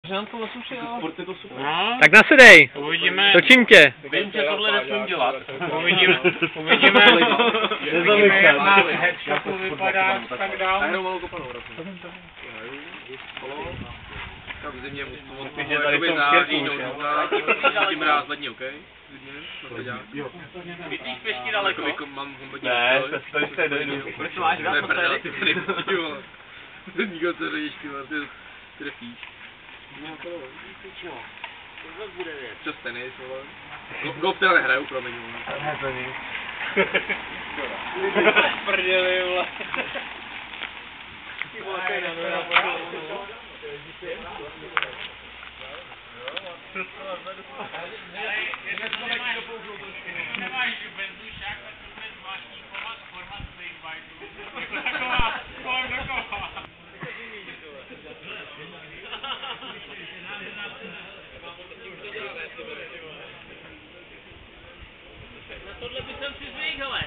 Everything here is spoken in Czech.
Žánko osušil. Sport je to super. No, Tak nasedej! uvidíme. Točím tě! Vím, že tohle nesmím dělat. Uvidíme, jak má headshotu vypadat, tak dál. Nahrou malou kopanou, prosím. Tak v zimě od toho jakoby září do dubna, tím ráz lední, okej? Myslíš pěšky daleko? Jako mám kompletní Ne, postoj. to je dojdu. Proč to máš To je dát prdel, posledek? ty tady píči, vole. Nikdo se řeš, ty vole, ty trefíš. Přes tenis, vole. Golf teda nehraju, promiň, vole. Ne, to nic. Prdeli, vole. Nemáš bezdušák, tak to bude zvláštní format Snakebite. Taková, kolem dokola. Na tohle bych si zvykl, hele.